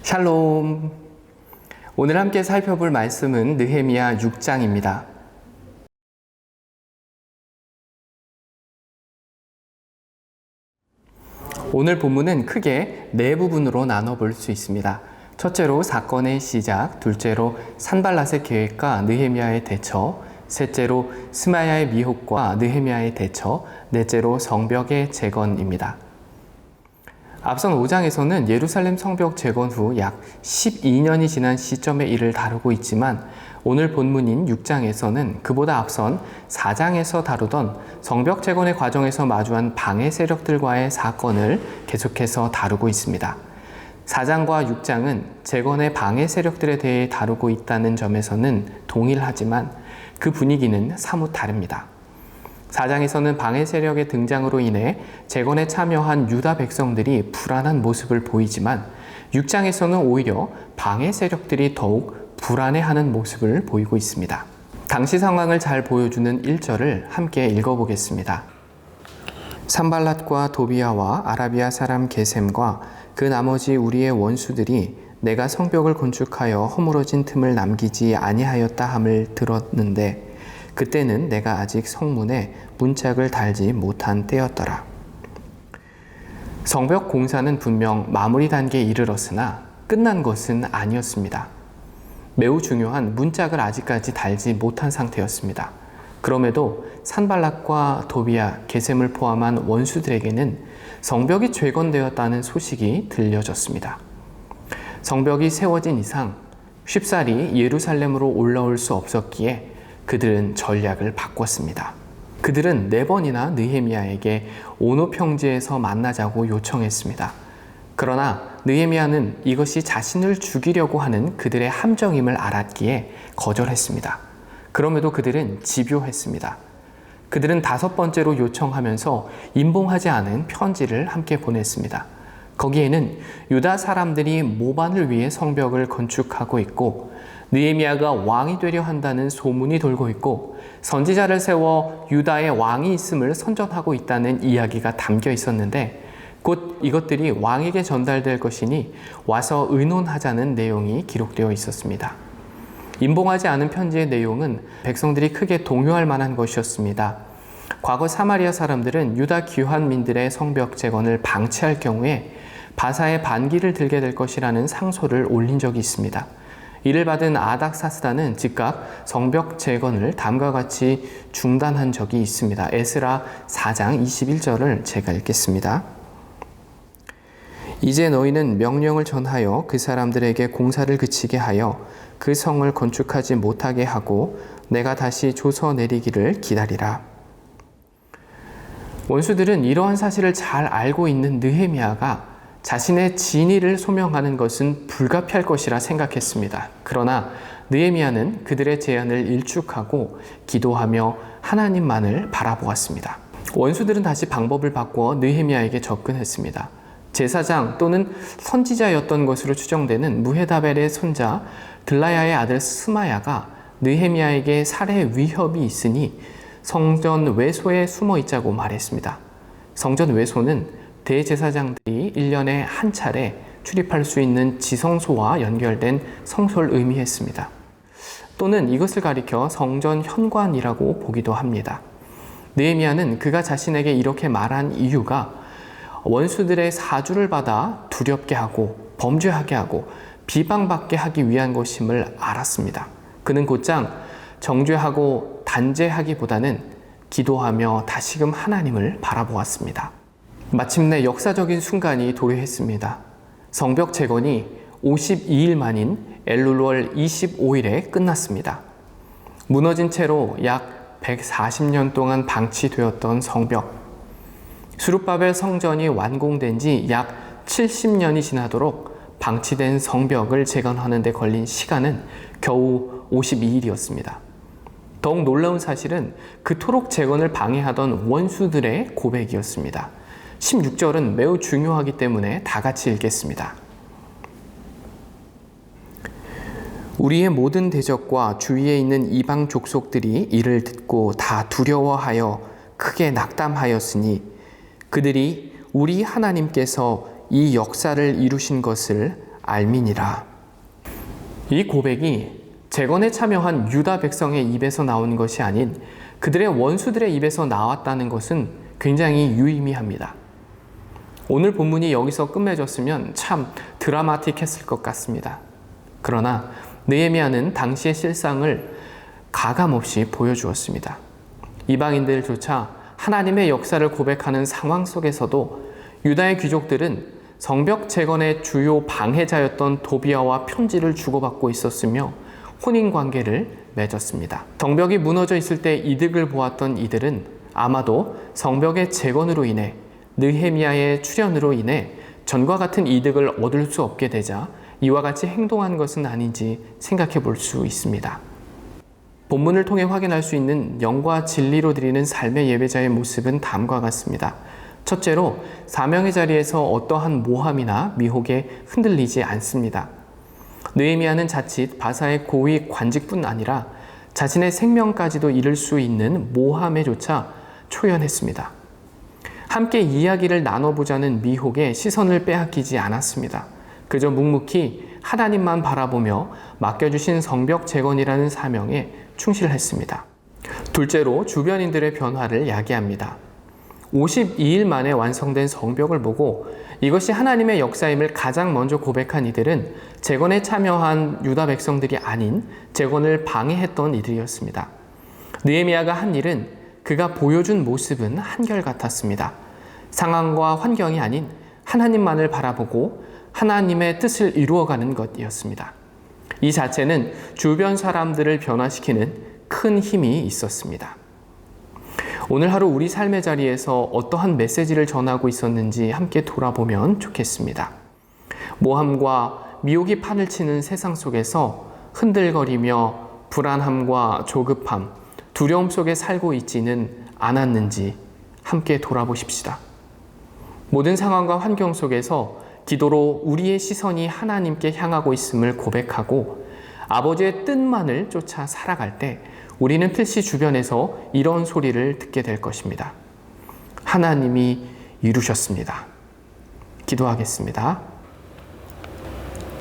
샬롬. 오늘 함께 살펴볼 말씀은 느헤미야 6장입니다. 오늘 본문은 크게 네 부분으로 나눠볼 수 있습니다. 첫째로 사건의 시작, 둘째로 산발랏의 계획과 느헤미야의 대처, 셋째로 스마야의 미혹과 느헤미야의 대처, 넷째로 성벽의 재건입니다. 앞선 5장에서는 예루살렘 성벽 재건 후 약 12년이 지난 시점의 일을 다루고 있지만 오늘 본문인 6장에서는 그보다 앞선 4장에서 다루던 성벽 재건의 과정에서 마주한 방해 세력들과의 사건을 계속해서 다루고 있습니다. 4장과 6장은 재건의 방해 세력들에 대해 다루고 있다는 점에서는 동일하지만 그 분위기는 사뭇 다릅니다. 4장에서는 방해 세력의 등장으로 인해 재건에 참여한 유다 백성들이 불안한 모습을 보이지만 6장에서는 오히려 방해 세력들이 더욱 불안해하는 모습을 보이고 있습니다. 당시 상황을 잘 보여주는 1절을 함께 읽어보겠습니다. 산발랏과 도비아와 아라비아 사람 게셈과 그 나머지 우리의 원수들이 내가 성벽을 건축하여 허물어진 틈을 남기지 아니하였다 함을 들었는데 그때는 내가 아직 성문에 문짝을 달지 못한 때였더라. 성벽 공사는 분명 마무리 단계에 이르렀으나 끝난 것은 아니었습니다. 매우 중요한 문짝을 아직까지 달지 못한 상태였습니다. 그럼에도 산발랏과 도비아, 게셈을 포함한 원수들에게는 성벽이 재건되었다는 소식이 들려졌습니다. 성벽이 세워진 이상 쉽사리 예루살렘으로 올라올 수 없었기에 그들은 전략을 바꿨습니다. 그들은 4번이나 느헤미야에게 오노 평지에서 만나자고 요청했습니다. 그러나 느헤미야는 이것이 자신을 죽이려고 하는 그들의 함정임을 알았기에 거절했습니다. 그럼에도 그들은 집요했습니다. 그들은 5번째로 요청하면서 임봉하지 않은 편지를 함께 보냈습니다. 거기에는 유다 사람들이 모반을 위해 성벽을 건축하고 있고 느헤미야가 왕이 되려 한다는 소문이 돌고 있고 선지자를 세워 유다의 왕이 있음을 선전하고 있다는 이야기가 담겨 있었는데 곧 이것들이 왕에게 전달될 것이니 와서 의논하자는 내용이 기록되어 있었습니다. 임봉하지 않은 편지의 내용은 백성들이 크게 동요할 만한 것이었습니다. 과거 사마리아 사람들은 유다 귀환민들의 성벽 재건을 방치할 경우에 바사의 반기를 들게 될 것이라는 상소를 올린 적이 있습니다. 이를 받은 아닥사스다는 즉각 성벽 재건을 다음과 같이 중단한 적이 있습니다. 에스라 4장 21절을 제가 읽겠습니다. 이제 너희는 명령을 전하여 그 사람들에게 공사를 그치게 하여 그 성을 건축하지 못하게 하고 내가 다시 조서 내리기를 기다리라. 원수들은 이러한 사실을 잘 알고 있는 느헤미야가 자신의 진위를 소명하는 것은 불가피할 것이라 생각했습니다. 그러나 느헤미야는 그들의 제안을 일축하고 기도하며 하나님만을 바라보았습니다. 원수들은 다시 방법을 바꾸어 느헤미야에게 접근했습니다. 제사장 또는 선지자였던 것으로 추정되는 무헤다벨의 손자 들라야의 아들 스마야가 느헤미야에게 살해 위협이 있으니 성전 외소에 숨어 있자고 말했습니다. 성전 외소는 대제사장들이 1년에 한 차례 출입할 수 있는 지성소와 연결된 성소를 의미했습니다. 또는 이것을 가리켜 성전 현관이라고 보기도 합니다. 느헤미야는 그가 자신에게 이렇게 말한 이유가 원수들의 사주를 받아 두렵게 하고 범죄하게 하고 비방받게 하기 위한 것임을 알았습니다. 그는 곧장 정죄하고 단죄하기보다는 기도하며 다시금 하나님을 바라보았습니다. 마침내 역사적인 순간이 도래했습니다. 성벽 재건이 52일 만인 엘룰월 25일에 끝났습니다. 무너진 채로 약 140년 동안 방치되었던 성벽. 스룹바벨 성전이 완공된 지 약 70년이 지나도록 방치된 성벽을 재건하는 데 걸린 시간은 겨우 52일이었습니다. 더욱 놀라운 사실은 그토록 재건을 방해하던 원수들의 고백이었습니다. 16절은 매우 중요하기 때문에 다 같이 읽겠습니다. 우리의 모든 대적과 주위에 있는 이방 족속들이 이를 듣고 다 두려워하여 크게 낙담하였으니 그들이 우리 하나님께서 이 역사를 이루신 것을 알미니라. 이 고백이 재건에 참여한 유다 백성의 입에서 나온 것이 아닌 그들의 원수들의 입에서 나왔다는 것은 굉장히 유의미합니다. 오늘 본문이 여기서 끝맺었으면 참 드라마틱했을 것 같습니다. 그러나 느헤미야는 당시의 실상을 가감없이 보여주었습니다. 이방인들조차 하나님의 역사를 고백하는 상황 속에서도 유다의 귀족들은 성벽 재건의 주요 방해자였던 도비아와 편지를 주고받고 있었으며 혼인관계를 맺었습니다. 성벽이 무너져 있을 때 이득을 보았던 이들은 아마도 성벽의 재건으로 인해 느헤미야의 출현으로 인해 전과 같은 이득을 얻을 수 없게 되자 이와 같이 행동한 것은 아닌지 생각해 볼 수 있습니다. 본문을 통해 확인할 수 있는 영과 진리로 드리는 삶의 예배자의 모습은 다음과 같습니다. 첫째로 사명의 자리에서 어떠한 모함이나 미혹에 흔들리지 않습니다. 느헤미야는 자칫 바사의 고위 관직뿐 아니라 자신의 생명까지도 잃을 수 있는 모함에조차 초연했습니다. 함께 이야기를 나눠보자는 미혹에 시선을 빼앗기지 않았습니다. 그저 묵묵히 하나님만 바라보며 맡겨주신 성벽 재건이라는 사명에 충실했습니다. 둘째로 주변인들의 변화를 야기합니다. 52일 만에 완성된 성벽을 보고 이것이 하나님의 역사임을 가장 먼저 고백한 이들은 재건에 참여한 유다 백성들이 아닌 재건을 방해했던 이들이었습니다. 느헤미야가 한 일은 그가 보여준 모습은 한결같았습니다. 상황과 환경이 아닌 하나님만을 바라보고 하나님의 뜻을 이루어가는 것이었습니다. 이 자체는 주변 사람들을 변화시키는 큰 힘이 있었습니다. 오늘 하루 우리 삶의 자리에서 어떠한 메시지를 전하고 있었는지 함께 돌아보면 좋겠습니다. 모함과 미혹이 판을 치는 세상 속에서 흔들거리며 불안함과 조급함, 두려움 속에 살고 있지는 않았는지 함께 돌아보십시다. 모든 상황과 환경 속에서 기도로 우리의 시선이 하나님께 향하고 있음을 고백하고 아버지의 뜻만을 쫓아 살아갈 때 우리는 필시 주변에서 이런 소리를 듣게 될 것입니다. 하나님이 이루셨습니다. 기도하겠습니다.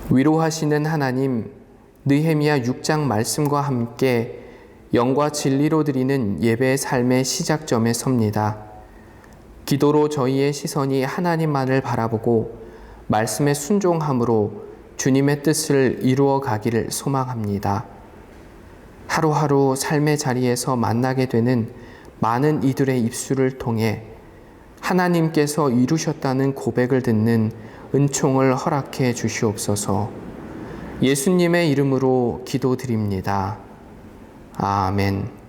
위로하시는 하나님, 느헤미야 6장 말씀과 함께 영과 진리로 드리는 예배의 삶의 시작점에 섭니다. 기도로 저희의 시선이 하나님만을 바라보고 말씀에 순종함으로 주님의 뜻을 이루어 가기를 소망합니다. 하루하루 삶의 자리에서 만나게 되는 많은 이들의 입술을 통해 하나님께서 이루셨다는 고백을 듣는 은총을 허락해 주시옵소서. 예수님의 이름으로 기도드립니다. 아멘.